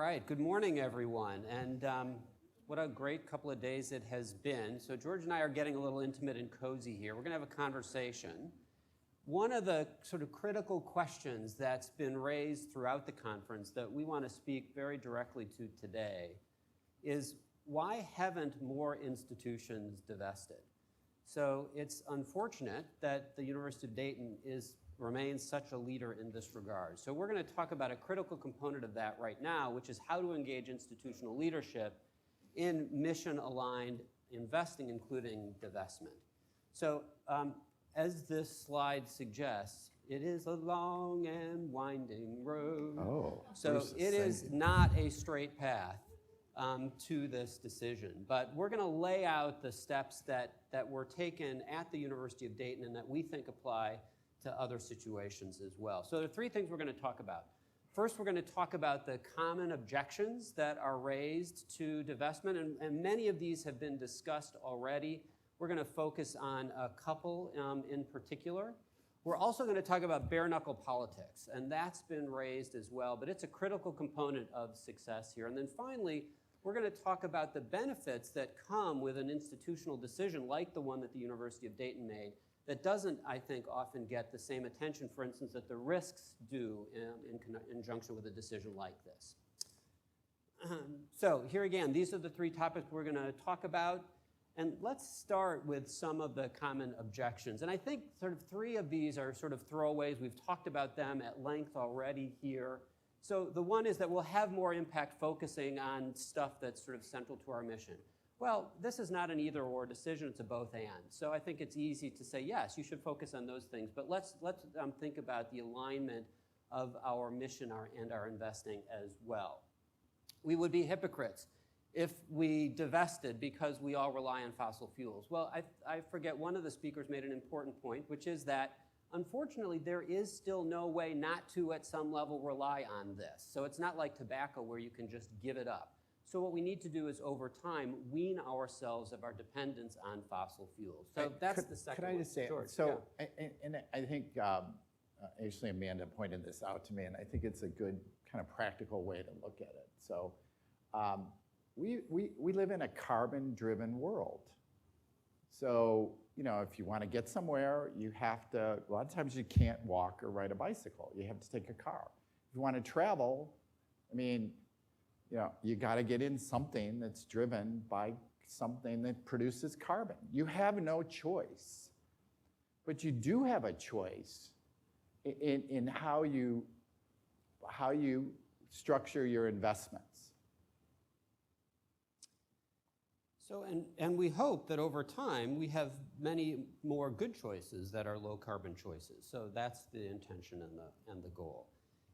right, good morning, everyone. And what a great couple of days it has been. So George and I are getting a little intimate and cozy here. We're going to have a conversation. One of the sort of critical questions that's been raised throughout the conference that we want to speak very directly to today is, why haven't more institutions divested? So it's unfortunate that the University of Dayton remains such a leader in this regard. So we're going to talk about a critical component of that right now, which is how to engage institutional leadership in mission-aligned investing, including divestment. So as this slide suggests, it is a long and winding road. Oh, so it is not a straight path to this decision. But we're going to lay out the steps that were taken at the University of Dayton and that we think apply to other situations as well. So there are three things we're going to talk about. First, we're going to talk about the common objections that are raised to divestment, and many of these have been discussed already. We're going to focus on a couple in particular. We're also going to talk about bare-knuckle politics, and that's been raised as well, but it's a critical component of success here. And then finally, we're going to talk about the benefits that come with an institutional decision like the one that the University of Dayton made that doesn't, I think, often get the same attention, for instance, that the risks do in conjunction with a decision like this. So here again, these are the three topics we're going to talk about. And let's start with some of the common objections. And I think sort of three of these are sort of throwaways. We've talked about them at length already here. So the one is that we'll have more impact focusing on stuff that's sort of central to our mission. Well, this is not an either-or decision, it's a both-and. So I think it's easy to say, yes, you should focus on those things, but let's think about the alignment of our mission and our investing as well. We would be hypocrites if we divested because we all rely on fossil fuels. Well, I forget, one of the speakers made an important point, which is that, unfortunately, there is still no way not to, at some level, rely on this. So it's not like tobacco where you can just give it up. So what we need to do is, over time, wean ourselves of our dependence on fossil fuels. So that's the second one. Could I just say, George, so, yeah. and I think, actually Amanda pointed this out to me, and I think it's a good kind of practical way to look at it. So we live in a carbon-driven world. So, you know, if you want to get somewhere, you have to, a lot of times you can't walk or ride a bicycle. You have to take a car. If you want to travel, I mean, you know, you got to get in something that's driven by something that produces carbon. You have no choice, but you do have a choice in how you structure your investments. So, and we hope that over time we have many more good choices that are low carbon choices. So that's the intention and the goal.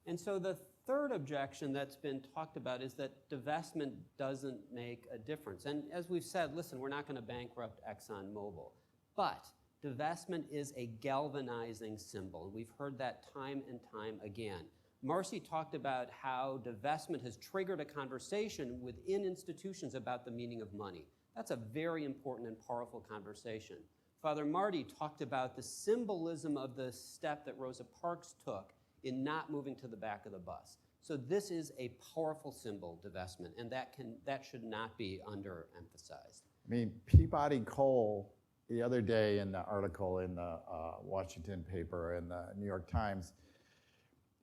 And so the third objection that's been talked about is that divestment doesn't make a difference. And as we've said, listen, we're not going to bankrupt ExxonMobil, but divestment is a galvanizing symbol. And we've heard that time and time again. Marcy talked about how divestment has triggered a conversation within institutions about the meaning of money. That's a very important and powerful conversation. Father Marty talked about the symbolism of the step that Rosa Parks took in not moving to the back of the bus. So this is a powerful symbol, divestment, and that should not be underemphasized. I mean, Peabody Coal, the other day in the article in the Washington paper and the New York Times,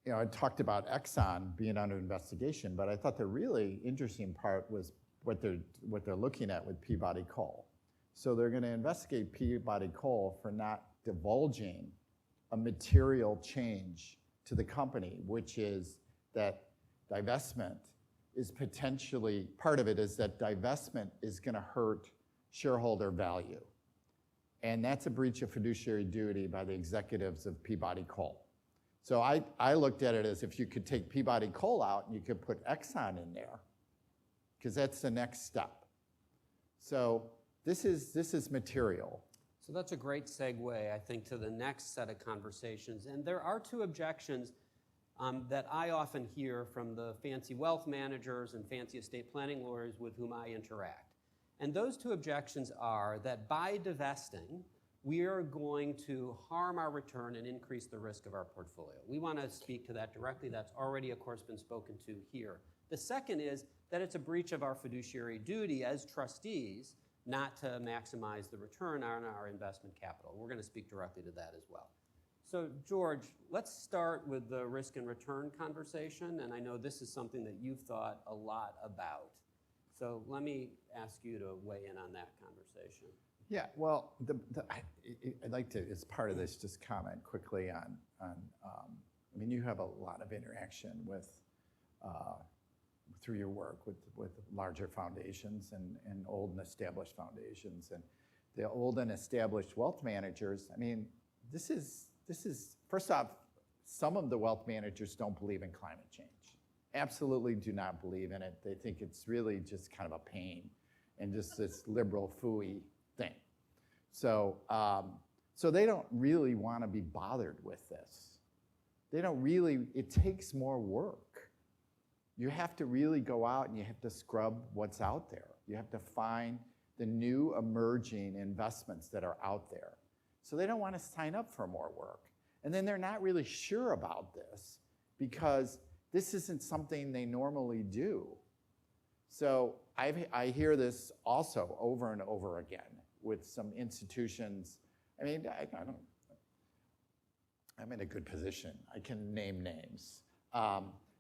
you know, it talked about Exxon being under investigation, but I thought the really interesting part was what they're looking at with Peabody Coal. So they're going to investigate Peabody Coal for not divulging a material change to the company, which is that divestment is potentially, part of it is that divestment is going to hurt shareholder value. And that's a breach of fiduciary duty by the executives of Peabody Coal. So I looked at it as, if you could take Peabody Coal out and you could put Exxon in there, because that's the next step. So this is material. So that's a great segue, I think, to the next set of conversations. And there are two objections that I often hear from the fancy wealth managers and fancy estate planning lawyers with whom I interact. And those two objections are that by divesting, we are going to harm our return and increase the risk of our portfolio. We want to speak to that directly. That's already, of course, been spoken to here. The second is that it's a breach of our fiduciary duty as trustees not to maximize the return on our investment capital. We're going to speak directly to that as well. So, George, let's start with the risk and return conversation, and I know this is something that you've thought a lot about. So let me ask you to weigh in on that conversation. Yeah, well, I'd like to, as part of this, just comment quickly on I mean, you have a lot of interaction with, through your work with larger foundations and old and established foundations. And the old and established wealth managers, I mean, this is, first off, some of the wealth managers don't believe in climate change. Absolutely do not believe in it. They think it's really just kind of a pain and just this liberal phooey thing. So, so they don't really want to be bothered with this. They don't really, it takes more work. You have to really go out and you have to scrub what's out there. You have to find the new emerging investments that are out there. So they don't want to sign up for more work. And then they're not really sure about this because this isn't something they normally do. So I hear this also over and over again with some institutions. I mean, I'm in a good position. I can name names.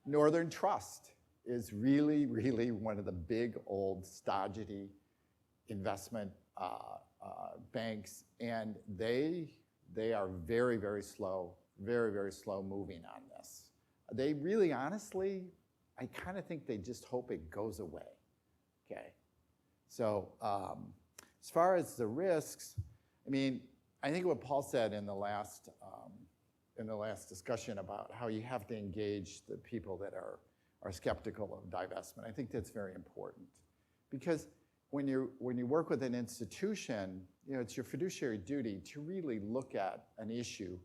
Northern Trust is really, really one of the big old stodgy investment banks, and they are very, very slow moving on this. They really, honestly, I kind of think they just hope it goes away, okay? So as far as the risks, I mean, I think what Paul said in the last discussion about how you have to engage the people that are skeptical of divestment, I think that's very important. Because when you work with an institution, you know, it's your fiduciary duty to really look at an issue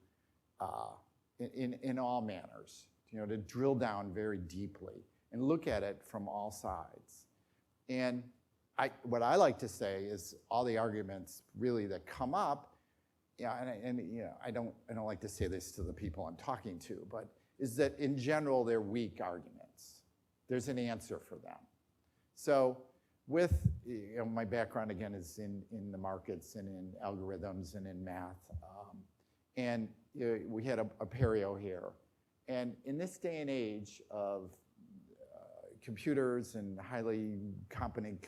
in all manners, you know, to drill down very deeply and look at it from all sides. And what I like to say is all the arguments really that come up, yeah, and you know, I don't like to say this to the people I'm talking to, but is that in general they're weak arguments. There's an answer for them. So with, you know, my background again is in the markets and in algorithms and in math, and you know, we had a Perio here, and in this day and age of computers and highly competent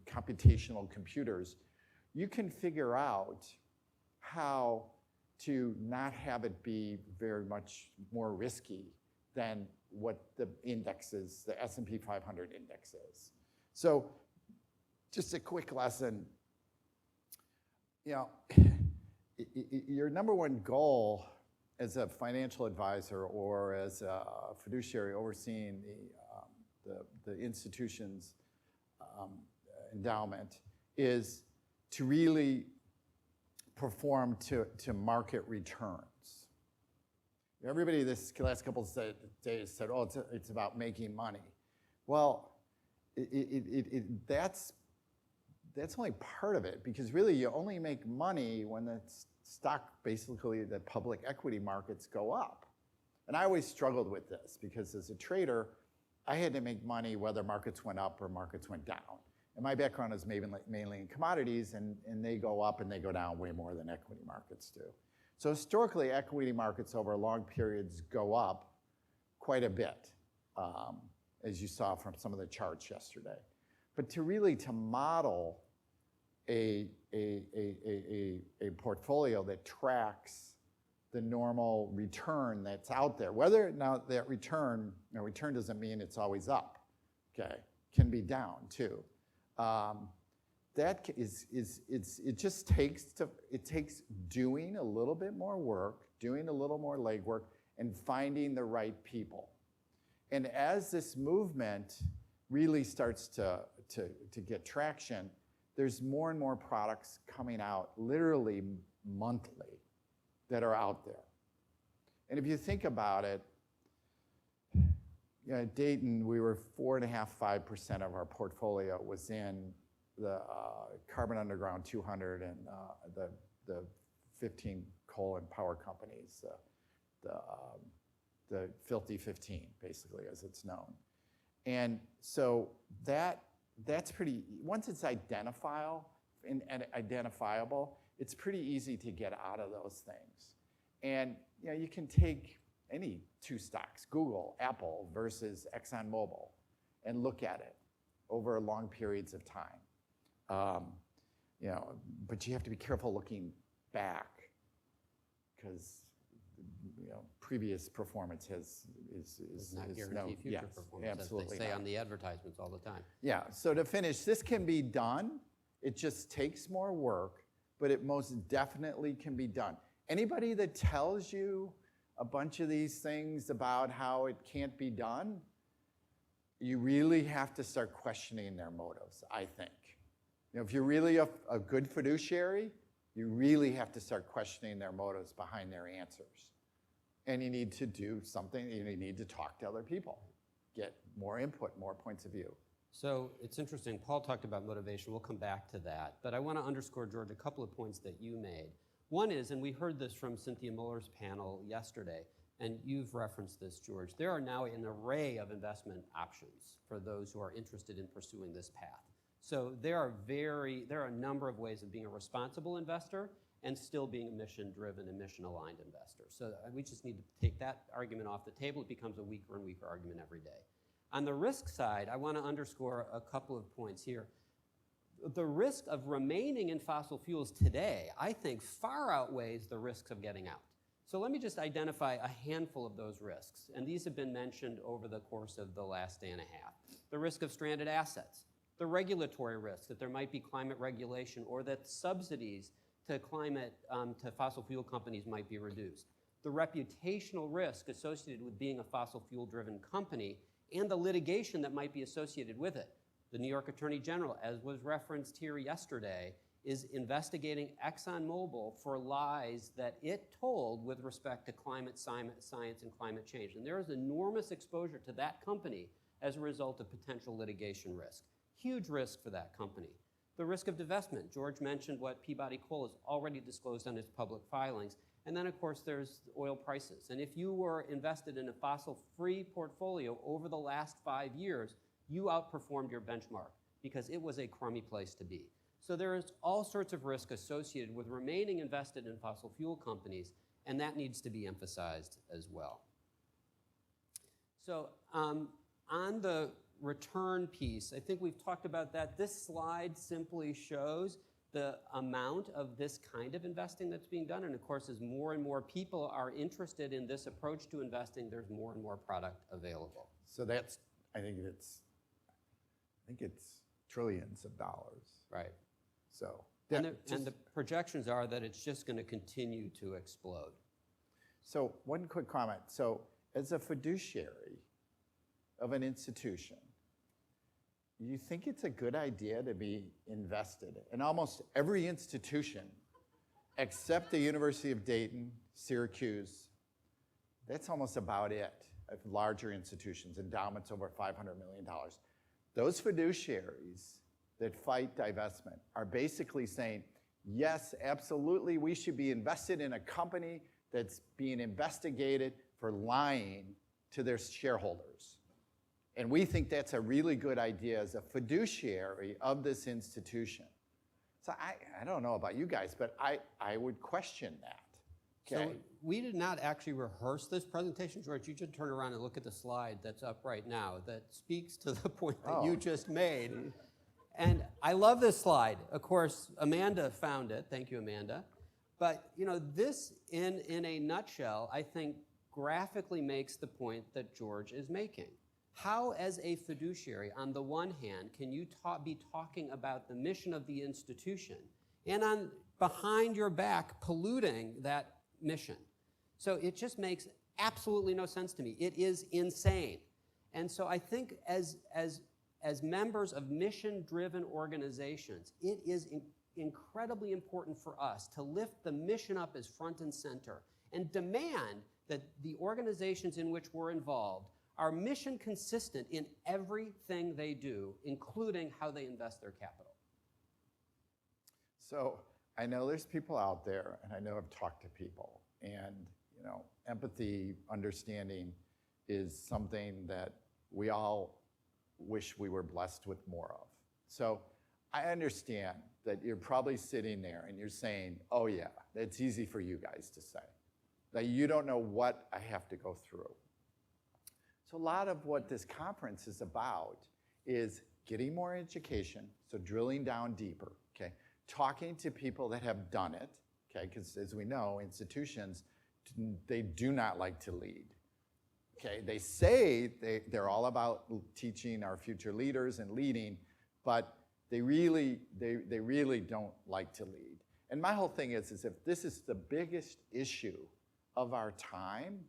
computational computers, you can figure out how to not have it be very much more risky than what the indexes, the S&P 500 index is. So just a quick lesson, you know, your number one goal as a financial advisor or as a fiduciary overseeing the institution's endowment is to really perform to market returns. Everybody this last couple of days said, oh, it's about making money. Well, that's only part of it, because really you only make money when the stock, basically the public equity markets go up. And I always struggled with this because as a trader, I had to make money whether markets went up or markets went down. And my background is mainly in commodities, and they go up and they go down way more than equity markets do. So historically, equity markets over long periods go up quite a bit, as you saw from some of the charts yesterday. But to model a portfolio that tracks the normal return that's out there, whether now that return doesn't mean it's always up, okay, can be down too. That it just takes doing a little bit more work, doing a little more legwork, and finding the right people. And as this movement really starts to get traction, there's more and more products coming out literally monthly that are out there. And if you think about it, you know, at Dayton, we were 4.5%, 5% of our portfolio was in the Carbon Underground 200 and the the 15 coal and power companies, the filthy 15, basically, as it's known. And so that's pretty, once it's identifiable, it's pretty easy to get out of those things. And you can take any two stocks, Google, Apple versus ExxonMobil, and look at it over long periods of time. But you have to be careful looking back, because previous performance is not guarantee future performance, absolutely as they say not. On the advertisements all the time. Yeah, so to finish, this can be done. It just takes more work, but it most definitely can be done. Anybody that tells you a bunch of these things about how it can't be done, you really have to start questioning their motives, I think. If you're really a good fiduciary, you really have to start questioning their motives behind their answers. And you need to do something, you need to talk to other people, get more input, more points of view. So it's interesting, Paul talked about motivation, we'll come back to that, but I want to underscore, George, a couple of points that you made. One is, and we heard this from Cynthia Muller's panel yesterday, and you've referenced this, George, there are now an array of investment options for those who are interested in pursuing this path. So there are a number of ways of being a responsible investor and still being a mission-driven and mission-aligned investor. So we just need to take that argument off the table. It becomes a weaker and weaker argument every day. On the risk side, I want to underscore a couple of points here. The risk of remaining in fossil fuels today, I think, far outweighs the risks of getting out. So let me just identify a handful of those risks, and these have been mentioned over the course of the last day and a half. The risk of stranded assets, the regulatory risk that there might be climate regulation or that subsidies to fossil fuel companies might be reduced, the reputational risk associated with being a fossil fuel-driven company, and the litigation that might be associated with it. The New York Attorney General, as was referenced here yesterday, is investigating ExxonMobil for lies that it told with respect to climate science and climate change. And there is enormous exposure to that company as a result of potential litigation risk. Huge risk for that company. The risk of divestment. George mentioned what Peabody Coal has already disclosed on its public filings. And then, of course, there's oil prices. And if you were invested in a fossil-free portfolio over the last 5 years, you outperformed your benchmark because it was a crummy place to be. So there is all sorts of risk associated with remaining invested in fossil fuel companies, and that needs to be emphasized as well. So on the return piece, I think we've talked about that. This slide simply shows the amount of this kind of investing that's being done. And of course, as more and more people are interested in this approach to investing, there's more and more product available. So that's, I think it's trillions of dollars. Right. So, and the projections are that it's just going to continue to explode. So one quick comment. So as a fiduciary of an institution, you think it's a good idea to be invested in almost every institution except the University of Dayton, Syracuse. That's almost about it, of larger institutions, endowments over $500 million. Those fiduciaries that fight divestment are basically saying, yes, absolutely, we should be invested in a company that's being investigated for lying to their shareholders. And we think that's a really good idea as a fiduciary of this institution. So I don't know about you guys, but I would question that. Okay. So we did not actually rehearse this presentation. George, you should turn around and look at the slide that's up right now that speaks to the point that you just made. And I love this slide. Of course, Amanda found it. Thank you, Amanda. But this, in a nutshell, I think graphically makes the point that George is making. How, as a fiduciary, on the one hand, can you be talking about the mission of the institution and behind your back polluting that mission? So it just makes absolutely no sense to me. It is insane. And so I think as members of mission-driven organizations, it is incredibly important for us to lift the mission up as front and center and demand that the organizations in which we're involved are mission consistent in everything they do, including how they invest their capital. So I know there's people out there, and I know I've talked to people, and empathy, understanding is something that we all wish we were blessed with more of. So I understand that you're probably sitting there and you're saying, oh yeah, it's easy for you guys to say, that you don't know what I have to go through. So a lot of what this conference is about is getting more education, so drilling down deeper, okay? Talking to people that have done it, okay? Because as we know, institutions, they do not like to lead, okay? They say they're all about teaching our future leaders and leading, but they really don't like to lead. And my whole thing is if this is the biggest issue of our time,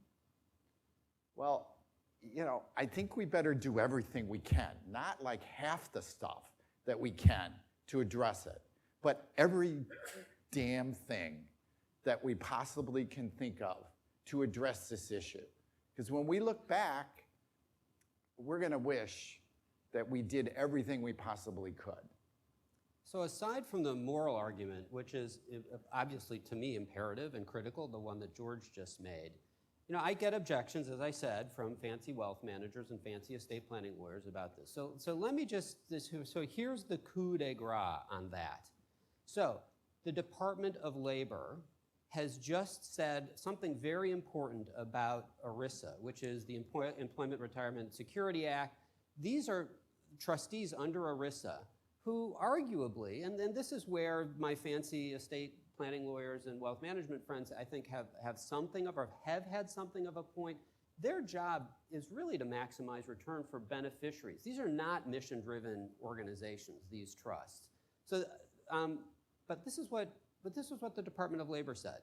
well, I think we better do everything we can, not like half the stuff that we can to address it, but every damn thing that we possibly can think of to address this issue. Because when we look back, we're going to wish that we did everything we possibly could. So aside from the moral argument, which is obviously to me imperative and critical, the one that George just made, I get objections, as I said, from fancy wealth managers and fancy estate planning lawyers about this. So let me so here's the coup de grace on that. So the Department of Labor has just said something very important about ERISA, which is the Employment Retirement Security Act. These are trustees under ERISA who arguably, and this is where my fancy estate planning lawyers and wealth management friends, I think, have something of, or have had something of a point. Their job is really to maximize return for beneficiaries. These are not mission-driven organizations, these trusts. So, but this is what the Department of Labor said.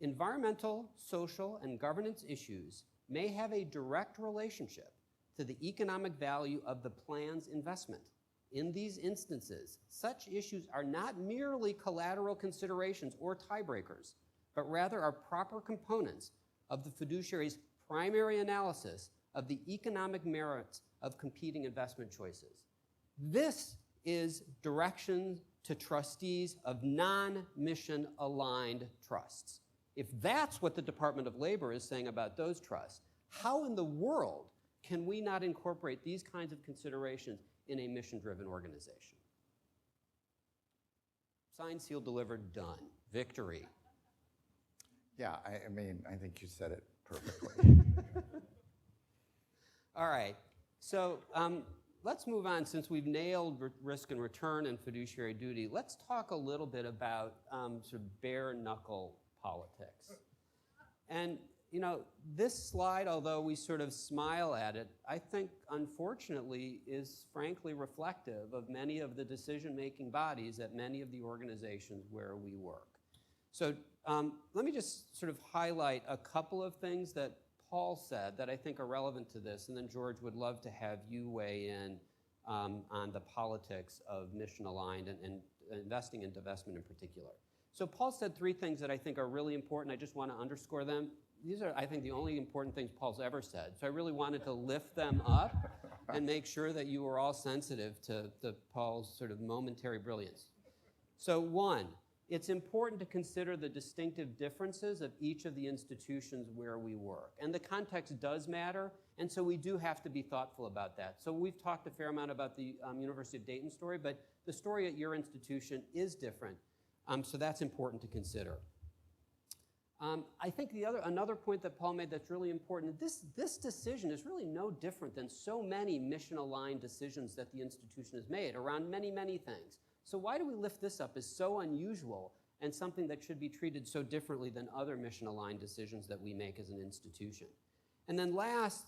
Environmental, social, and governance issues may have a direct relationship to the economic value of the plan's investment. In these instances, such issues are not merely collateral considerations or tiebreakers, but rather are proper components of the fiduciary's primary analysis of the economic merits of competing investment choices. This is direction to trustees of non-mission aligned trusts. If that's what the Department of Labor is saying about those trusts, how in the world can we not incorporate these kinds of considerations in a mission-driven organization? Signed, sealed, delivered, done. Victory. Yeah, I mean, I think you said it perfectly. All right, so let's move on. Since we've nailed risk and return and fiduciary duty, let's talk a little bit about sort of bare-knuckle politics. And this slide, although we sort of smile at it, I think, unfortunately, is frankly reflective of many of the decision-making bodies at many of the organizations where we work. So let me just sort of highlight a couple of things that Paul said that I think are relevant to this, and then George would love to have you weigh in on the politics of mission-aligned and investing in divestment in particular. So Paul said three things that I think are really important. I just want to underscore them. These are, I think, the only important things Paul's ever said. So I really wanted to lift them up and make sure that you were all sensitive to Paul's sort of momentary brilliance. So one, it's important to consider the distinctive differences of each of the institutions where we work. And the context does matter, and so we do have to be thoughtful about that. So we've talked a fair amount about the University of Dayton story, but the story at your institution is different. So that's important to consider. I think another point that Paul made that's really important, this decision is really no different than so many mission-aligned decisions that the institution has made around many, many things. So why do we lift this up as so unusual and something that should be treated so differently than other mission-aligned decisions that we make as an institution? And then last,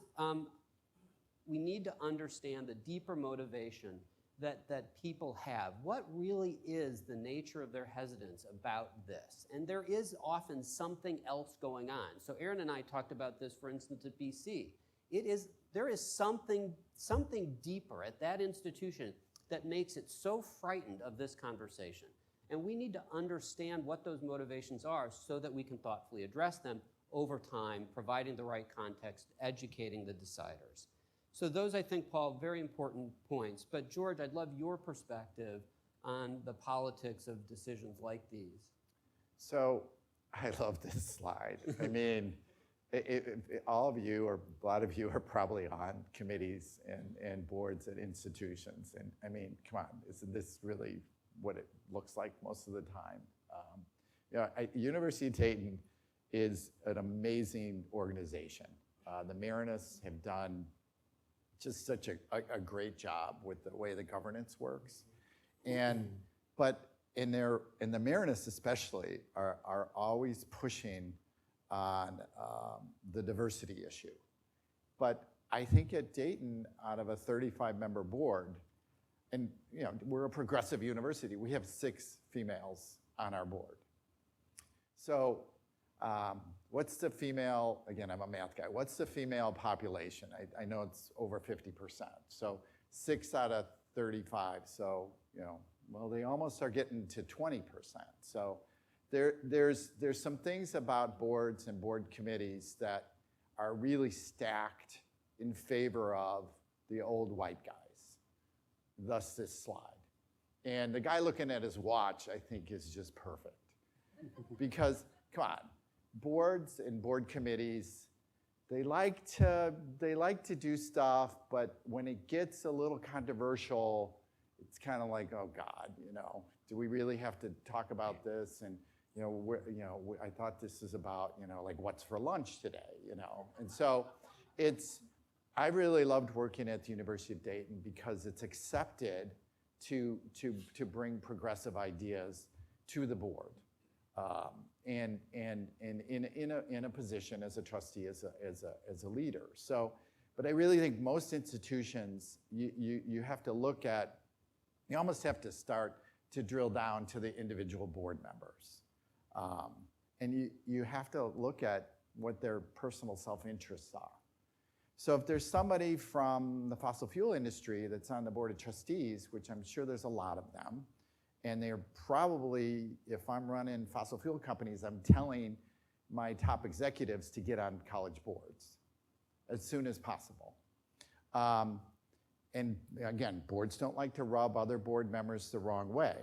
we need to understand the deeper motivation that people have. What really is the nature of their hesitance about this? And there is often something else going on. So Aaron and I talked about this, for instance, at BC. There is something deeper at that institution that makes it so frightened of this conversation. And we need to understand what those motivations are so that we can thoughtfully address them over time, providing the right context, educating the deciders. So those, I think, Paul, very important points. But George, I'd love your perspective on the politics of decisions like these. So I love this slide. I mean, all of you, or a lot of you, are probably on committees and boards at institutions. And I mean, come on, isn't this really what it looks like most of the time? University of Dayton is an amazing organization. The Marinists have done just such a great job with the way the governance works. But the Marinists especially are always pushing on the diversity issue. But I think at Dayton, out of a 35-member board, and we're a progressive university, we have 6 females on our board. So what's the female, again, I'm a math guy, what's the female population? I know it's over 50%. So 6 out of 35, so, well, they almost are getting to 20%. So there's some things about boards and board committees that are really stacked in favor of the old white guys, thus this slide. And the guy looking at his watch, I think, is just perfect. Because, come on, boards and board committees, they like to do stuff, but when it gets a little controversial, it's kind of like, oh God, do we really have to talk about this? And I thought this is about, like what's for lunch today, And so I really loved working at the University of Dayton because it's accepted to bring progressive ideas to the board. And in a position as a trustee, as a leader. So, but I really think most institutions, you have to look at, you almost have to start to drill down to the individual board members. And you have to look at what their personal self-interests are. So if there's somebody from the fossil fuel industry that's on the board of trustees, which I'm sure there's a lot of them, and they're probably, if I'm running fossil fuel companies, I'm telling my top executives to get on college boards as soon as possible. And again, boards don't like to rub other board members the wrong way.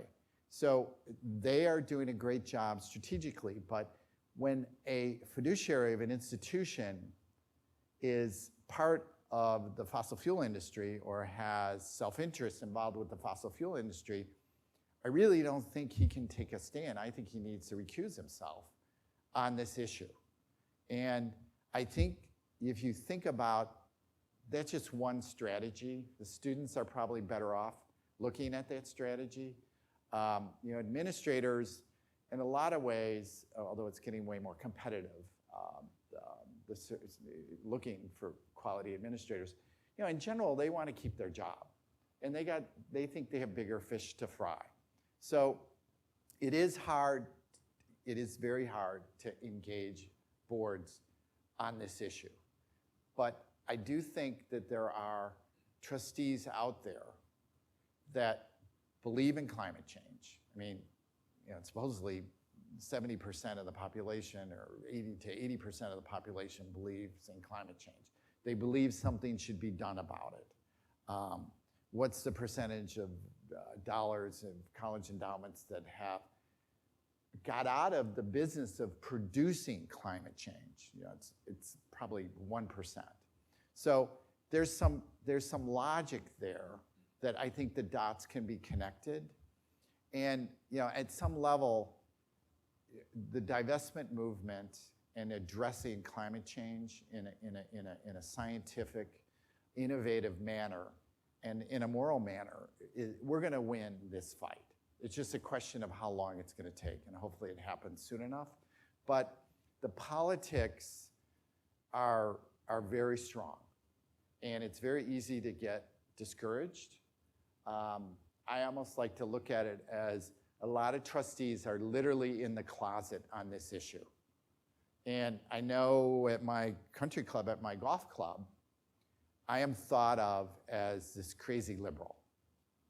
So they are doing a great job strategically, but when a fiduciary of an institution is part of the fossil fuel industry or has self-interest involved with the fossil fuel industry, I really don't think he can take a stand. I think he needs to recuse himself on this issue. And I think if you think about, that's just one strategy. The students are probably better off looking at that strategy. Administrators, in a lot of ways, although it's getting way more competitive, looking for quality administrators, in general, they want to keep their job. And they think they have bigger fish to fry. So it is very hard to engage boards on this issue. But I do think that there are trustees out there that believe in climate change. I mean, supposedly 70% of the population or 80 to 80% of the population believes in climate change. They believe something should be done about it. What's the percentage of dollars in college endowments that have got out of the business of producing climate change? It's probably 1%. So there's some logic there that I think the dots can be connected. And at some level, the divestment movement and addressing climate change in a scientific, innovative manner and in a moral manner, we're going to win this fight. It's just a question of how long it's going to take, and hopefully it happens soon enough. But the politics are very strong, and it's very easy to get discouraged. I almost like to look at it as a lot of trustees are literally in the closet on this issue. And I know at my country club, at my golf club, I am thought of as this crazy liberal,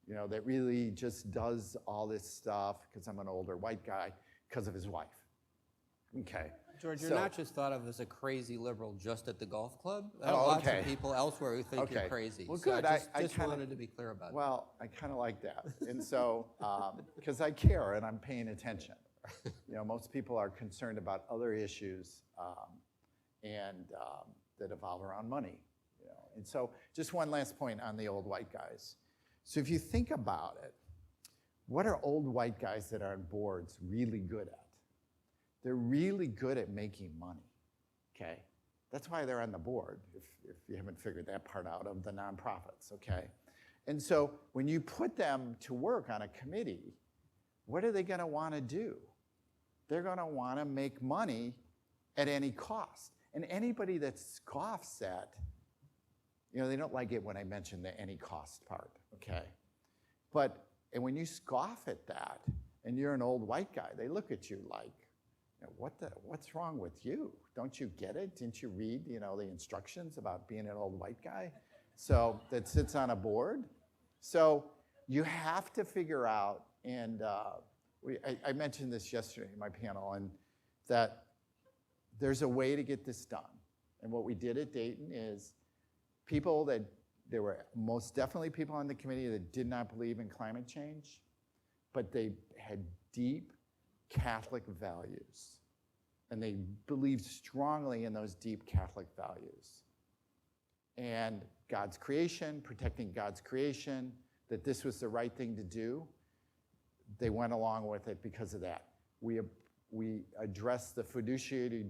that really just does all this stuff, because I'm an older white guy, because of his wife. Okay. George, you're So- not just thought of as a crazy liberal just at the golf club. Oh, Lots okay. of people elsewhere who think you're Okay. crazy. Well, So good. I I just kinda- wanted to be clear about that. Well, I kind of like that. And so, because I care and I'm paying attention. Most people are concerned about other issues that evolve around money. And so just one last point on the old white guys. So if you think about it, what are old white guys that are on boards really good at? They're really good at making money, okay? That's why they're on the board, if you haven't figured that part out of the nonprofits, okay? And so when you put them to work on a committee, what are they gonna wanna do? They're gonna wanna make money at any cost. And anybody that scoffs at, they don't like it when I mention the any cost part, okay? And when you scoff at that, and you're an old white guy, they look at you like, what's wrong with you? Don't you get it? Didn't you read, the instructions about being an old white guy? So that sits on a board. So you have to figure out, and I mentioned this yesterday in my panel, and that there's a way to get this done. And what we did at Dayton is there were most definitely people on the committee that did not believe in climate change, but they had deep Catholic values. And they believed strongly in those deep Catholic values. And God's creation, protecting God's creation, that this was the right thing to do. They went along with it because of that. We addressed the fiduciary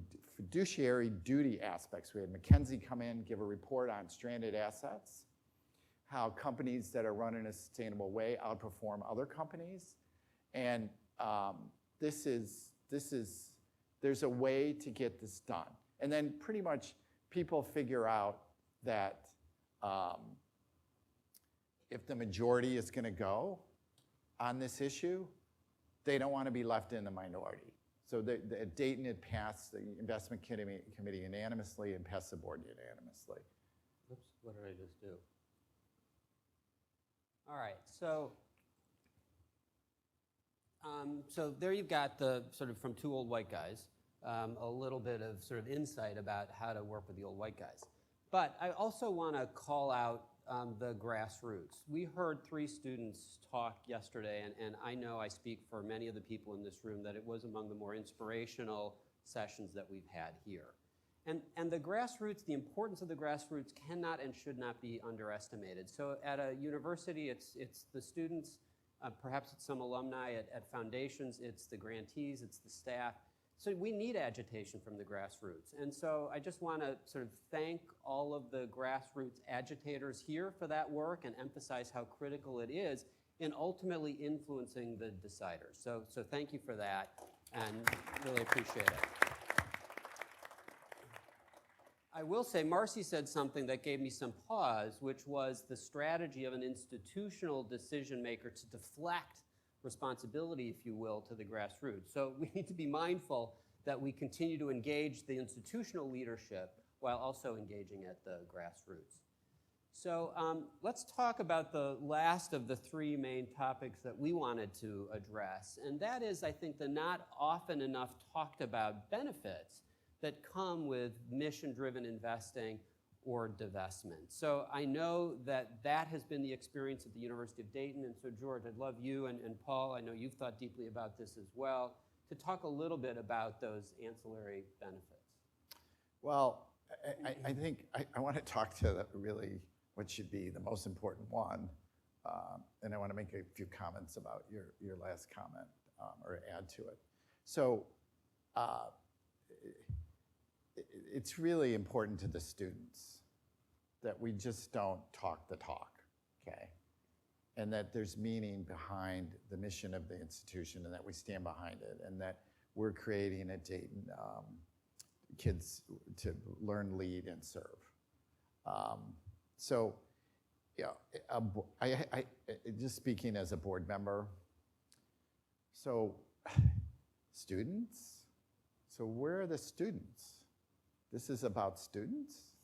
duty aspects. We had McKinsey come in, give a report on stranded assets, how companies that are run in a sustainable way outperform other companies. And there's a way to get this done. And then pretty much people figure out that if the majority is gonna go on this issue, they don't wanna be left in the minority. So Dayton had passed the investment committee unanimously and passed the board unanimously. Oops, what did I just do? All right, so there you've got the sort of from two old white guys, a little bit of sort of insight about how to work with the old white guys. But I also want to call out the grassroots. We heard 3 students talk yesterday, and I know I speak for many of the people in this room that it was among the more inspirational sessions that we've had here. And the grassroots, the importance of the grassroots cannot and should not be underestimated. So at a university, it's the students, perhaps it's some alumni at foundations, it's the grantees, it's the staff. So we need agitation from the grassroots. And so I just want to sort of thank all of the grassroots agitators here for that work and emphasize how critical it is in ultimately influencing the deciders. So thank you for that, and really appreciate it. I will say, Marcy said something that gave me some pause, which was the strategy of an institutional decision maker to deflect responsibility, if you will, to the grassroots. So we need to be mindful that we continue to engage the institutional leadership while also engaging at the grassroots. So let's talk about the last of the 3 main topics that we wanted to address, and that is, I think, the not often enough talked about benefits that come with mission-driven investing or divestment. So I know that has been the experience at the University of Dayton, and so George, I'd love you and Paul, I know you've thought deeply about this as well, to talk a little bit about those ancillary benefits. Well, I think I want to talk to really what should be the most important one, and I want to make a few comments about your last comment, or add to it. So it's really important to the students that we just don't talk the talk, okay? And that there's meaning behind the mission of the institution and that we stand behind it, and that we're creating at Dayton kids to learn, lead, and serve. So, yeah, I just speaking as a board member, so students, so where are the students? This is about students.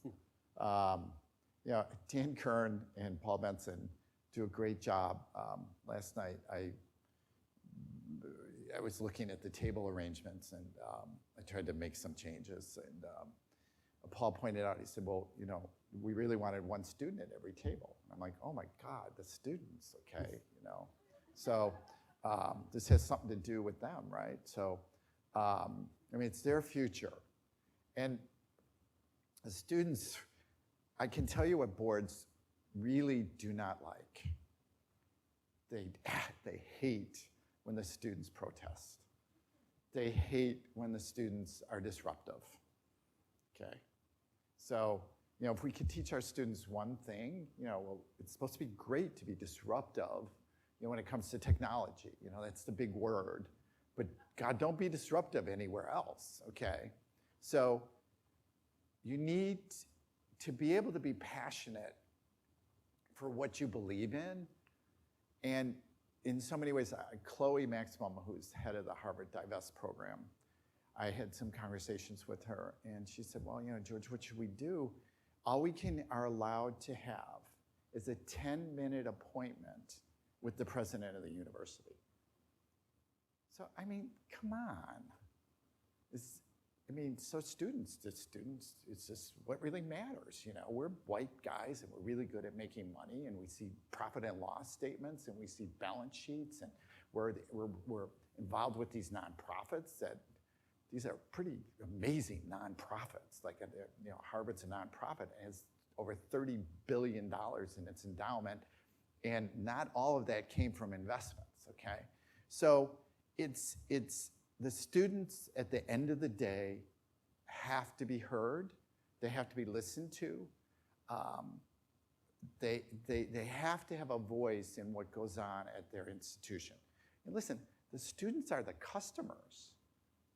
Dan Kern and Paul Benson do a great job. Last night, I I was looking at the table arrangements, and I tried to make some changes. And Paul pointed out, he said, well, you know, we really wanted one student at every table. And I'm like, oh my God, the students, okay, you know. So this has something to do with them, right? So, I mean, it's their future. And the students, I can tell you what boards really do not like. They hate when the students protest. They hate when the students are disruptive, okay? So, you know, if we could teach our students one thing, you know, well, it's supposed to be great to be disruptive, you know, when it comes to technology. You know, that's the big word. But God, don't be disruptive anywhere else, okay? So you need to be able to be passionate for what you believe in. And in so many ways, Chloe Maximum, who's head of the Harvard Divest program, I had some conversations with her, and she said, well, you know, George, what should we do? All we are allowed to have is a 10-minute appointment with the president of the university. So, I mean, come on. So students, it's just what really matters, you know. We're white guys, and we're really good at making money, and we see profit and loss statements, and we see balance sheets, and we're involved with these nonprofits that these are pretty amazing nonprofits. Like, you know, Harvard's a nonprofit, and has over $30 billion in its endowment, and not all of that came from investments, okay? So it's the students at the end of the day have to be heard. They have to be listened to. They have to have a voice in what goes on at their institution. And listen, the students are the customers,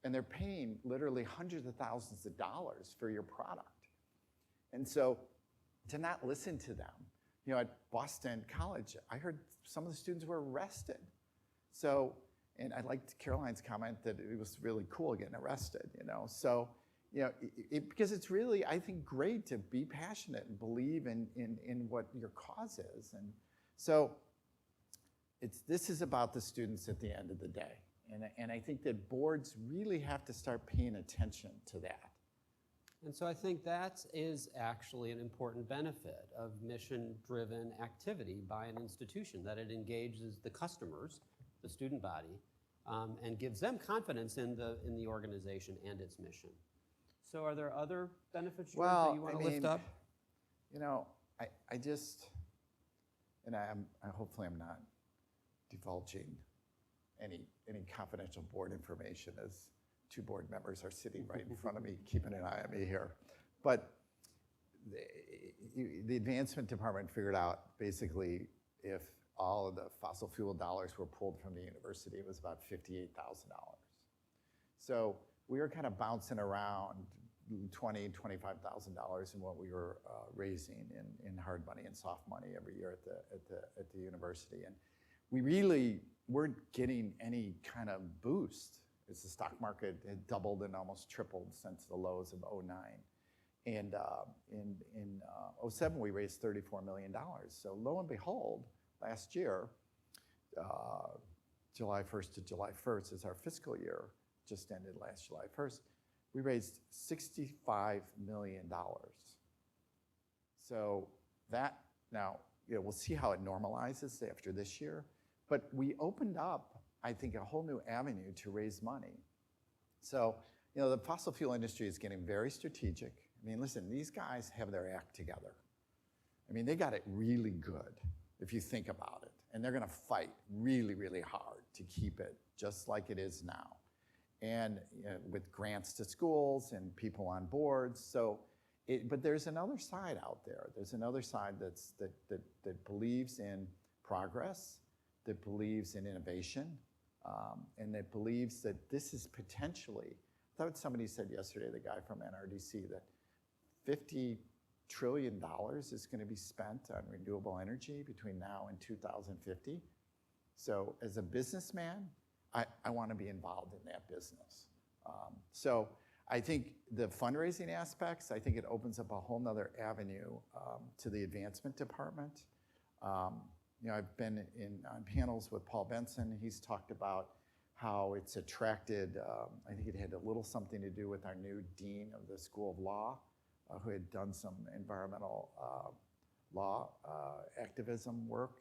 and they're paying literally hundreds of thousands of dollars for your product. And so to not listen to them, you know, at Boston College, I heard some of the students were arrested. So, and I liked Caroline's comment that it was really cool getting arrested, you know. So, you know, because it's really, I think, great to be passionate and believe in what your cause is. And so this is about the students at the end of the day. And I think that boards really have to start paying attention to that. And so I think that is actually an important benefit of mission-driven activity by an institution, that it engages the customers, the student body, and gives them confidence in the organization and its mission. So are there other benefits, George, that you want to lift up? You know, I just, and hopefully I'm not divulging any confidential board information, as two board members are sitting right in front of me, keeping an eye on me here. But the advancement department figured out basically if all of the fossil fuel dollars were pulled from the university, it was about $58,000. So we were kind of bouncing around $20,000, $25,000 in what we were raising in hard money and soft money every year at the university. And we really weren't getting any kind of boost, as the stock market had doubled and almost tripled since the lows of '09. And in '07, we raised $34 million. So lo and behold, last year, July 1st to July 1st is our fiscal year, just ended last July 1st, we raised $65 million. So that, now, you know, we'll see how it normalizes after this year, but we opened up, I think, a whole new avenue to raise money. So, you know, the fossil fuel industry is getting very strategic. I mean, listen, these guys have their act together. I mean, they got it really good, if you think about it. And they're gonna fight really, really hard to keep it just like it is now. And you know, with grants to schools and people on boards. So, but there's another side out there. There's another side that believes in progress, that believes in innovation, and that believes that this is potentially, I thought somebody said yesterday, the guy from NRDC, that $50 trillion is going to be spent on renewable energy between now and 2050. So as a businessman, I want to be involved in that business. So I think the fundraising aspects, I think it opens up a whole nother avenue to the advancement department. You know, I've been on panels with Paul Benson. He's talked about how it's attracted, I think it had a little something to do with our new dean of the School of Law, who had done some environmental law activism work,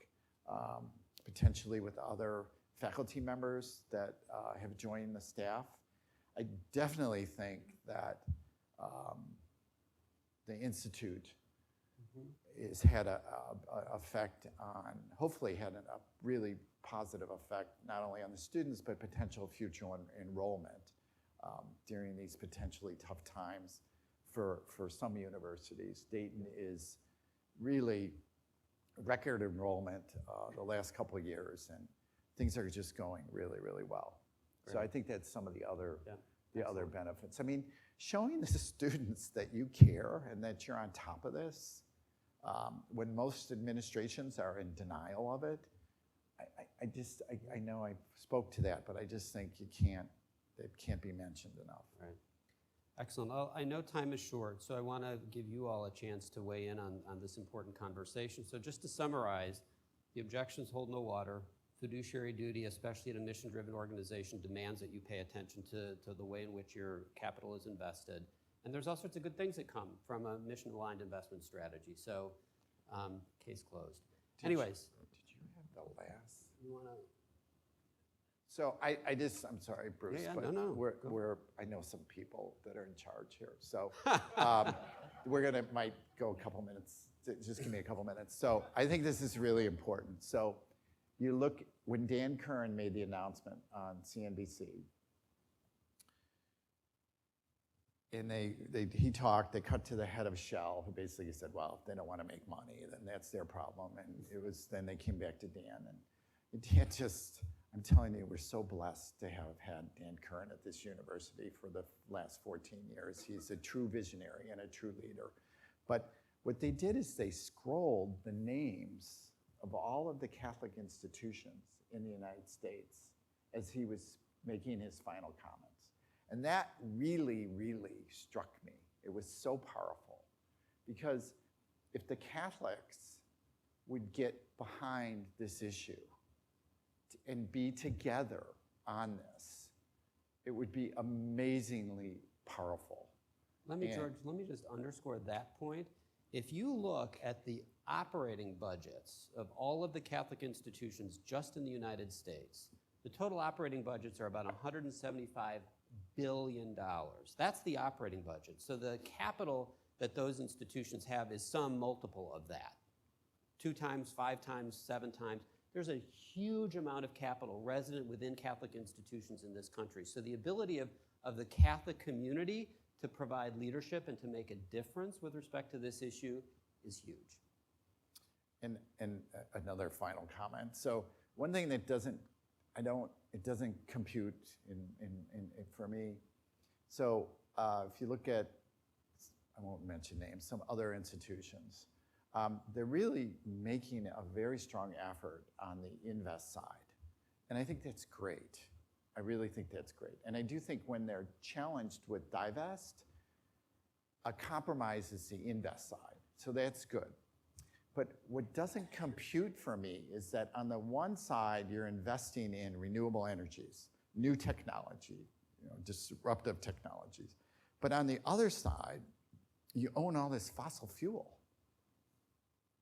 potentially with other faculty members that have joined the staff. I definitely think that the Institute has had a effect on, hopefully had a really positive effect, not only on the students, but potential future enrollment during these potentially tough times for some universities. Dayton is really record enrollment the last couple of years, and things are just going really, really well. Great. So I think that's some of the other other benefits. I mean, showing the students that you care and that you're on top of this, when most administrations are in denial of it, I know I spoke to that, but I just think it can't be mentioned enough. Right. Excellent. I know time is short, so I want to give you all a chance to weigh in on this important conversation. So just to summarize, the objections hold no water. Fiduciary duty, especially in a mission-driven organization, demands that you pay attention to the way in which your capital is invested. And there's all sorts of good things that come from a mission-aligned investment strategy. So, case closed. Anyways. Did you have the last? You want to? So I'm sorry, Bruce, but I know some people that are in charge here. So might go a couple minutes, just give me a couple minutes. So I think this is really important. So you look, when Dan Curran made the announcement on CNBC, and they cut to the head of Shell, who basically said, well, if they don't want to make money, then that's their problem. And then they came back to Dan, and Dan I'm telling you, we're so blessed to have had Dan Curran at this university for the last 14 years. He's a true visionary and a true leader. But what they did is they scrolled the names of all of the Catholic institutions in the United States as he was making his final comments. And that really, really struck me. It was so powerful. Because if the Catholics would get behind this issue and be together on this, it would be amazingly powerful. George, let me just underscore that point. If you look at the operating budgets of all of the Catholic institutions just in the United States, the total operating budgets are about $175 billion. That's the operating budget. So the capital that those institutions have is some multiple of that. 2 times, 5 times, 7 times. There's a huge amount of capital resident within Catholic institutions in this country. So the ability of the Catholic community to provide leadership and to make a difference with respect to this issue is huge. And another final comment. So one thing that doesn't compute for me. So if you look at, I won't mention names, some other institutions, they're really making a very strong effort on the invest side. And I think that's great. I really think that's great. And I do think when they're challenged with divest, a compromise is the invest side. So that's good. But what doesn't compute for me is that on the one side, you're investing in renewable energies, new technology, disruptive technologies. But on the other side, you own all this fossil fuel.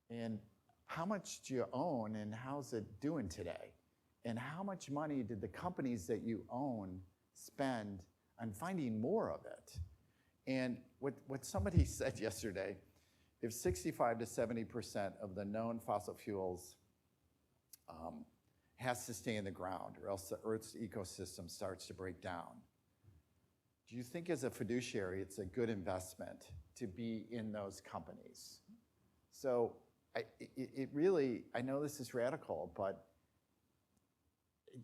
And how much do you own and how's it doing today? And how much money did the companies that you own spend on finding more of it? And what somebody said yesterday, if 65 to 70% of the known fossil fuels has to stay in the ground or else the Earth's ecosystem starts to break down, do you think as a fiduciary it's a good investment to be in those companies? So it really, I know this is radical, but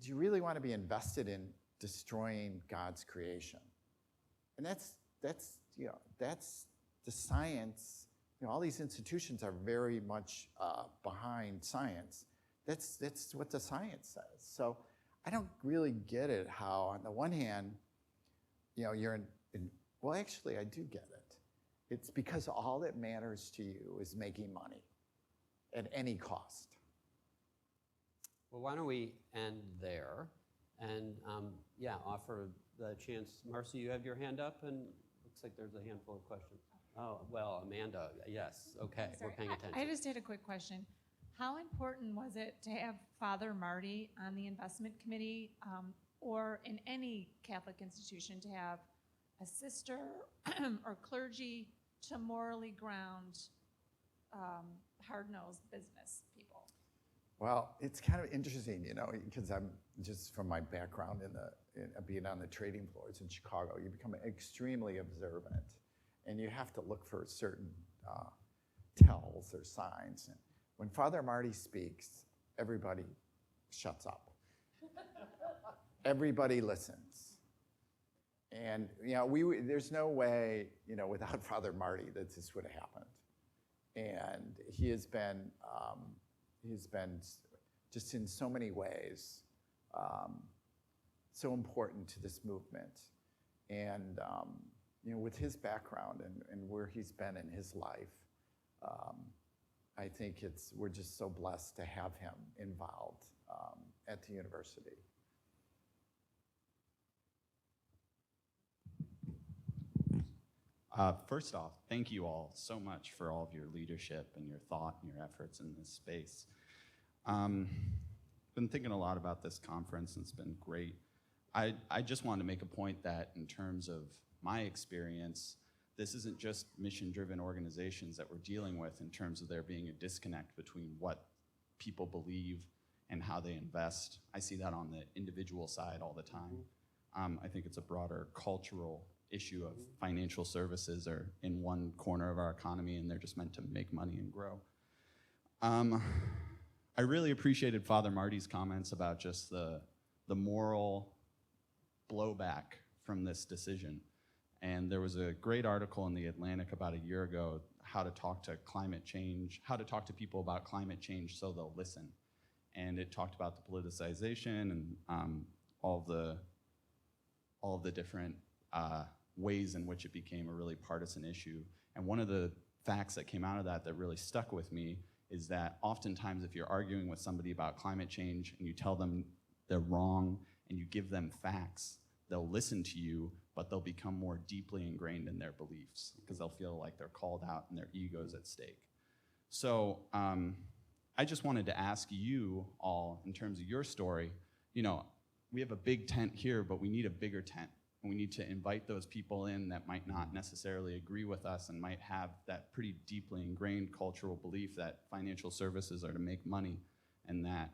do you really want to be invested in destroying God's creation? And that's the science. All these institutions are very much behind science. That's what the science says. So I don't really get it how, on the one hand, you're well, actually, I do get it. It's because all that matters to you is making money at any cost. Well, why don't we end there? and yeah, offer the chance. Marcy, you have your hand up, and looks like there's a handful of questions. Oh, well, Amanda, yes, okay, we're paying attention. I just had a quick question. How important was it to have Father Marty on the investment committee, or in any Catholic institution, to have a sister or clergy to morally ground hard-nosed business people? Well, it's kind of interesting, you know, because I'm just from my background in being on the trading floors in Chicago, you become extremely observant, and you have to look for certain tells or signs. And when Father Marty speaks, everybody shuts up. Everybody listens. And, you know, there's no way, you know, without Father Marty that this would have happened. And he has been just in so many ways so important to this movement. And, you know, with his background and where he's been in his life, I think we're just so blessed to have him involved at the university. First off, thank you all so much for all of your leadership and your thought and your efforts in this space. Been thinking a lot about this conference, and it's been great. I just wanted to make a point that in terms of my experience, this isn't just mission-driven organizations that we're dealing with in terms of there being a disconnect between what people believe and how they invest. I see that on the individual side all the time. I think it's a broader cultural issue of financial services are in one corner of our economy and they're just meant to make money and grow. I really appreciated Father Marty's comments about just the moral blowback from this decision. And there was a great article in The Atlantic about a year ago, how to talk to climate change, how to talk to people about climate change so they'll listen. And it talked about the politicization and all of the different ways in which it became a really partisan issue. And one of the facts that came out of that really stuck with me is that oftentimes if you're arguing with somebody about climate change and you tell them they're wrong and you give them facts, they'll listen to you, but they'll become more deeply ingrained in their beliefs because they'll feel like they're called out and their ego's at stake. So I just wanted to ask you all, in terms of your story, you know, we have a big tent here, but we need a bigger tent. And we need to invite those people in that might not necessarily agree with us and might have that pretty deeply ingrained cultural belief that financial services are to make money, and that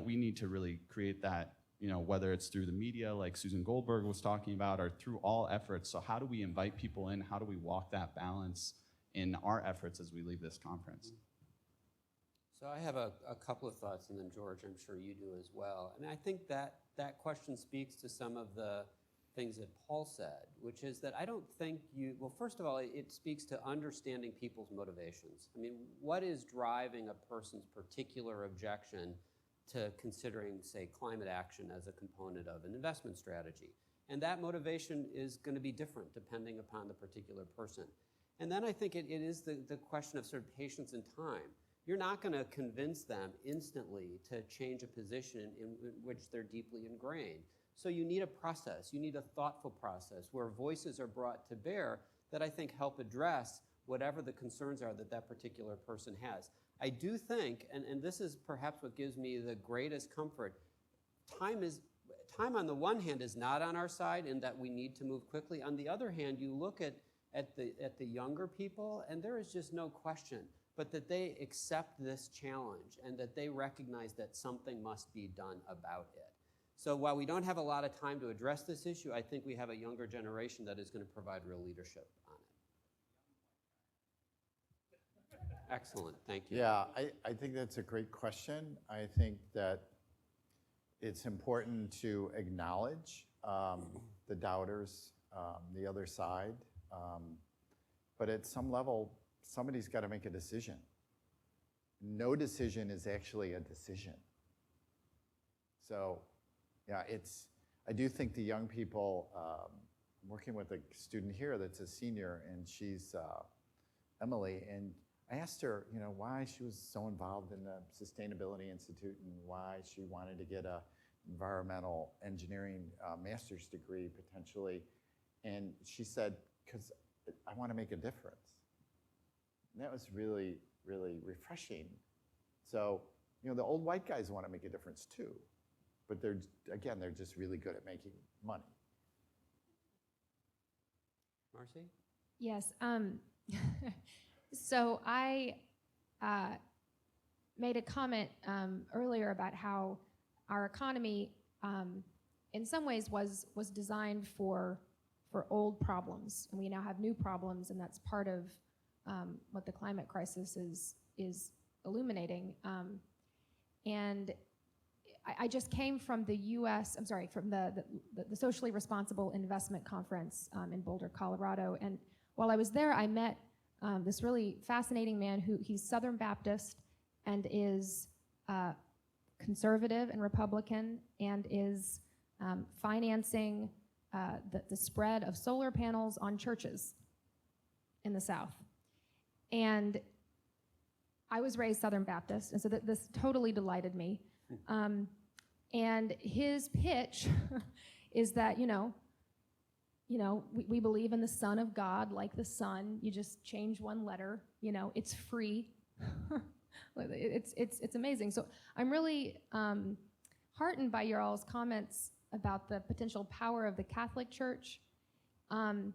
we need to really create that, you know, whether it's through the media like Susan Goldberg was talking about or through all efforts. So how do we invite people in? How do we walk that balance in our efforts as we leave this conference? So I have a couple of thoughts, and then George, I'm sure you do as well. I mean, I think that question speaks to some of the things that Paul said, which is that I don't think well, first of all, it speaks to understanding people's motivations. I mean, what is driving a person's particular objection to considering, say, climate action as a component of an investment strategy? And that motivation is going to be different depending upon the particular person. And then I think it is the question of sort of patience and time. You're not going to convince them instantly to change a position in which they're deeply ingrained. So you need a process. You need a thoughtful process where voices are brought to bear that I think help address whatever the concerns are that particular person has. I do think, and this is perhaps what gives me the greatest comfort, time on the one hand is not on our side in that we need to move quickly. On the other hand, you look at the younger people, and there is just no question but that they accept this challenge and that they recognize that something must be done about it. So while we don't have a lot of time to address this issue, I think we have a younger generation that is going to provide real leadership on it. Excellent, thank you. Yeah, I think that's a great question. I think that it's important to acknowledge the doubters, the other side, but at some level, somebody's got to make a decision. No decision is actually a decision. So, yeah, I do think the young people, I'm working with a student here that's a senior, and she's Emily, and I asked her, you know, why she was so involved in the Sustainability Institute and why she wanted to get a environmental engineering master's degree potentially. And she said, because I want to make a difference. And that was really, really refreshing. So, you know, the old white guys want to make a difference too. But they're just really good at making money. Marcy? Yes. So I made a comment earlier about how our economy, in some ways, was designed for old problems, and we now have new problems, and that's part of what the climate crisis is illuminating. And I just came from the from the Socially Responsible Investment Conference in Boulder, Colorado. And while I was there, I met this really fascinating man he's Southern Baptist and is conservative and Republican and is financing the spread of solar panels on churches in the South. And I was raised Southern Baptist, and so this totally delighted me. And his pitch is that, we believe in the Son of God, like the sun. You just change one letter. It's free. It's amazing. So I'm really heartened by your all's comments about the potential power of the Catholic Church, and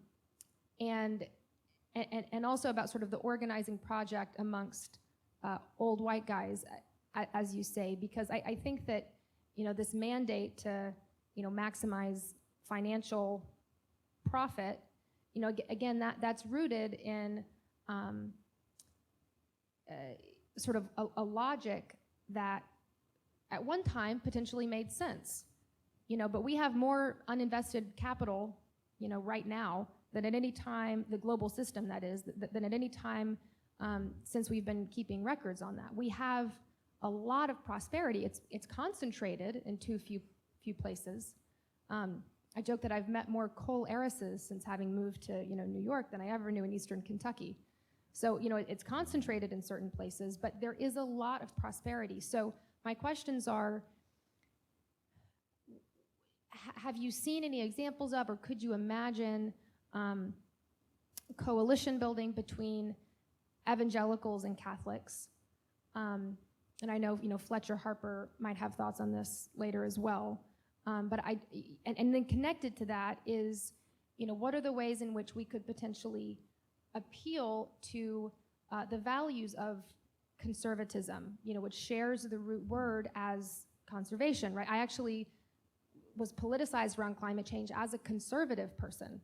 also about sort of the organizing project amongst old white guys, as you say, because I think that this mandate to maximize financial profit, again, that's rooted in sort of a logic that at one time potentially made sense, but we have more uninvested capital, right now than at any time, the global system that is, than at any time since we've been keeping records on that. We have a lot of prosperity. It's concentrated in too few places. I joke that I've met more coal heiresses since having moved to New York than I ever knew in Eastern Kentucky. So it's concentrated in certain places, but there is a lot of prosperity. So my questions are, have you seen any examples of, or could you imagine coalition building between evangelicals and Catholics? And I know Fletcher Harper might have thoughts on this later as well. But and then connected to that is, what are the ways in which we could potentially appeal to the values of conservatism, which shares the root word as conservation, right? I actually was politicized around climate change as a conservative person.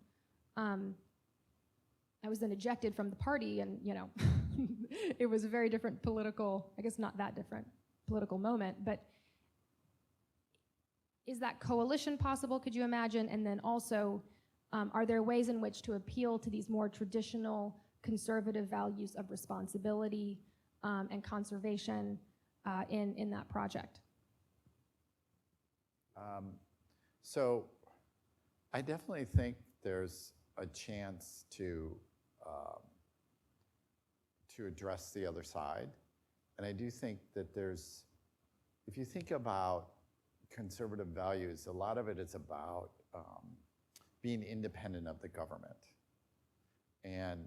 I was then ejected from the party, and it was a very different political, I guess not that different political moment, but is that coalition possible, could you imagine? And then also, are there ways in which to appeal to these more traditional conservative values of responsibility and conservation in that project? So I definitely think there's a chance to address the other side. And I do think that if you think about conservative values, a lot of it is about being independent of the government. And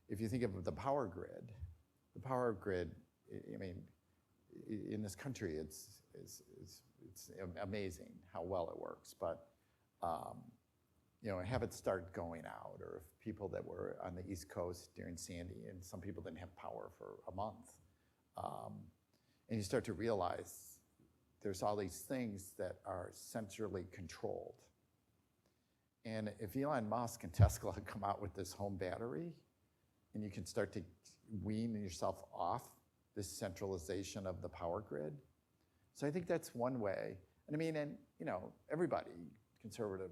if you think of the power grid, I mean, in this country, it's amazing how well it works. But have it start going out, or if people that were on the East Coast during Sandy, and some people didn't have power for a month, and you start to realize there's all these things that are centrally controlled. And if Elon Musk and Tesla come out with this home battery, and you can start to wean yourself off this centralization of the power grid. So I think that's one way. And I mean, everybody, conservative,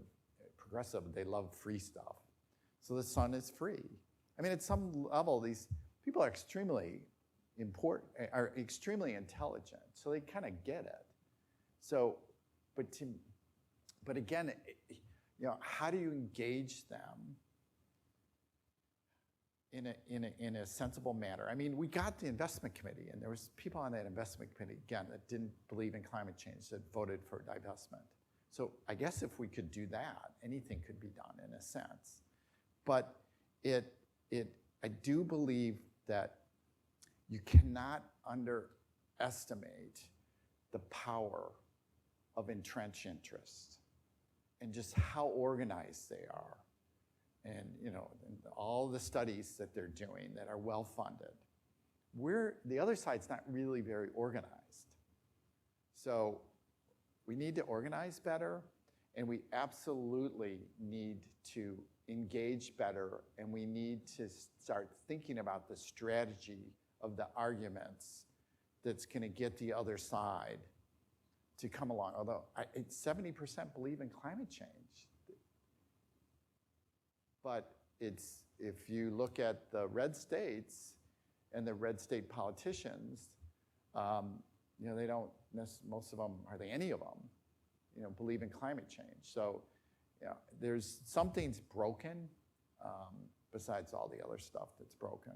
progressive, they love free stuff. So the sun is free. I mean, at some level, these people are extremely important, are extremely intelligent, so they kind of get it. So, but again, how do you engage them in a sensible manner. I mean, we got the investment committee, and there was people on that investment committee, again, that didn't believe in climate change, that voted for divestment. So I guess if we could do that, anything could be done in a sense. But I do believe that you cannot underestimate the power of entrenched interests and just how organized they are. And and all the studies that they're doing that are well-funded. The other side's not really very organized. So we need to organize better, and we absolutely need to engage better, and we need to start thinking about the strategy of the arguments that's going to get the other side to come along. Although 70% believe in climate change. But if you look at the red states and the red state politicians, they don't, most of them, hardly any of them, believe in climate change. So there's something's broken besides all the other stuff that's broken.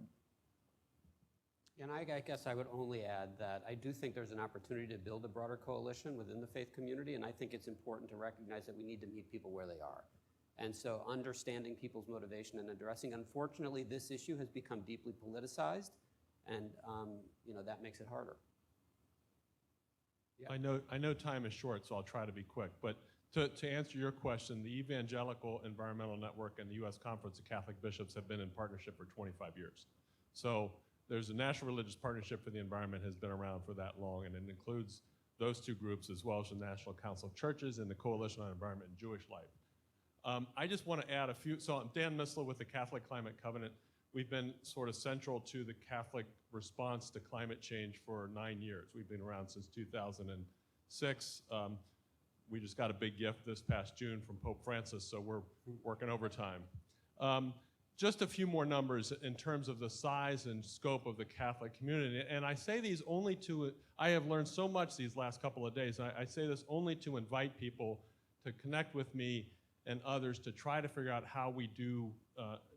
And I guess I would only add that I do think there's an opportunity to build a broader coalition within the faith community, and I think it's important to recognize that we need to meet people where they are. And so understanding people's motivation and addressing, unfortunately, this issue has become deeply politicized, and that makes it harder. Yeah. I know time is short, so I'll try to be quick. But to answer your question, the Evangelical Environmental Network and the U.S. Conference of Catholic Bishops have been in partnership for 25 years. So there's a National Religious Partnership for the Environment has been around for that long, and it includes those two groups as well as the National Council of Churches and the Coalition on Environment and Jewish Life. I just want to add a few. So I'm Dan Missler with the Catholic Climate Covenant. We've been sort of central to the Catholic response to climate change for 9 years. We've been around since 2006. We just got a big gift this past June from Pope Francis, so we're working overtime. Just a few more numbers in terms of the size and scope of the Catholic community. And I say these only I have learned so much these last couple of days. I say this only to invite people to connect with me and others to try to figure out how we do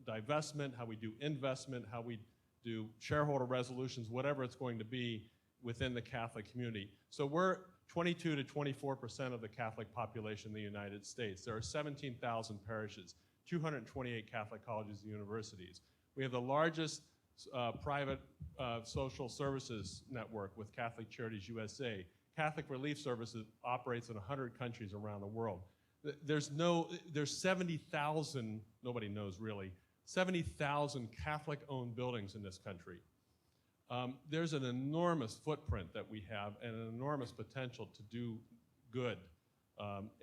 divestment, how we do investment, how we do shareholder resolutions, whatever it's going to be within the Catholic community. So we're 22 to 24% of the Catholic population in the United States. There are 17,000 parishes, 228 Catholic colleges and universities. We have the largest private social services network with Catholic Charities USA. Catholic Relief Services operates in 100 countries around the world. There's 70,000, nobody knows really, 70,000 Catholic-owned buildings in this country. There's an enormous footprint that we have and an enormous potential to do good.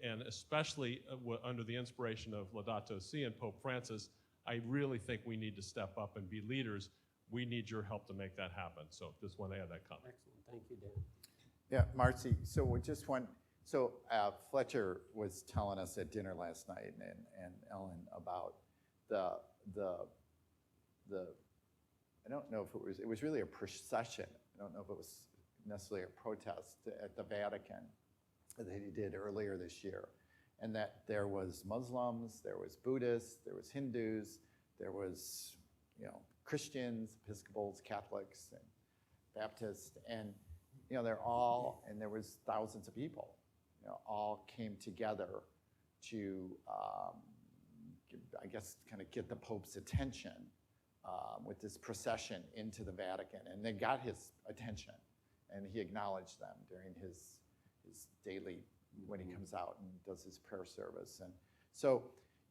And especially under the inspiration of Laudato Si and Pope Francis, I really think we need to step up and be leaders. We need your help to make that happen. So just want to add that comment. Excellent. Thank you, Dan. Yeah, Marcy, so just one. So Fletcher was telling us at dinner last night, and Ellen, about the I don't know if it was really a procession. I don't know if it was necessarily a protest at the Vatican that he did earlier this year. And that there was Muslims, there was Buddhists, there was Hindus, there was Christians, Episcopals, Catholics, and Baptists, and they're all, and there was thousands of people, all came together to, I guess, kind of get the Pope's attention with this procession into the Vatican. And they got his attention, and he acknowledged them during his daily, when he comes out and does his prayer service. And so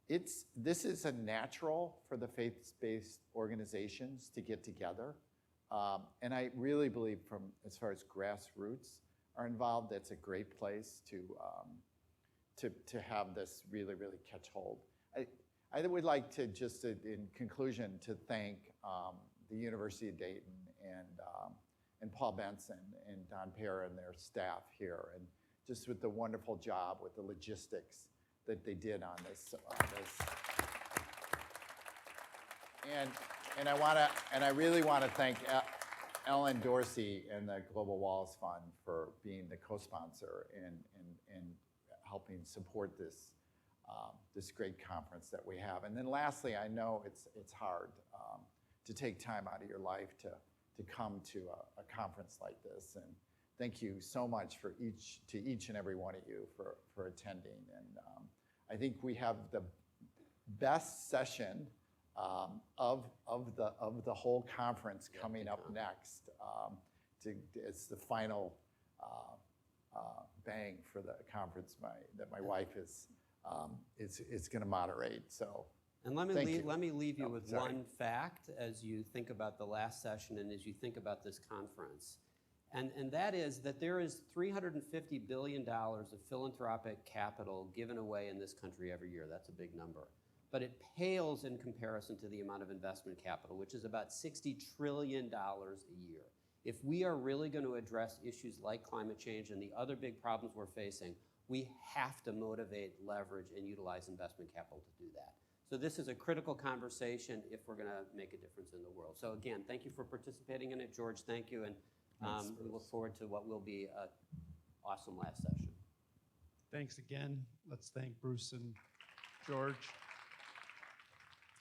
this is a natural for the faith-based organizations to get together. And I really believe as far as grassroots are involved, that's a great place to have this really, really catch hold. I would like to just, in conclusion, to thank the University of Dayton and Paul Benson and Don Pear and their staff here, and just with the wonderful job with the logistics that they did on this. And I really want to thank Ellen Dorsey and the Global Walls Fund for being the co-sponsor and helping support this great conference that we have. And then lastly, I know it's hard to take time out of your life to come to a conference like this. And thank you so much to each and every one of you for attending. And I think we have the best session of the whole conference coming up next. It's the final bang for the conference that my wife is going to moderate. So. And let me leave you with sorry. one fact as you think about the last session and as you think about this conference. And that is that there is $350 billion of philanthropic capital given away in this country every year. That's a big number. But it pales in comparison to the amount of investment capital, which is about $60 trillion a year. If we are really going to address issues like climate change and the other big problems we're facing, we have to motivate, leverage, and utilize investment capital to do that. So this is a critical conversation if we're going to make a difference in the world. So again, thank you for participating in it. George, thank you. And we look forward to what will be an awesome last session. Thanks again. Let's thank Bruce and George.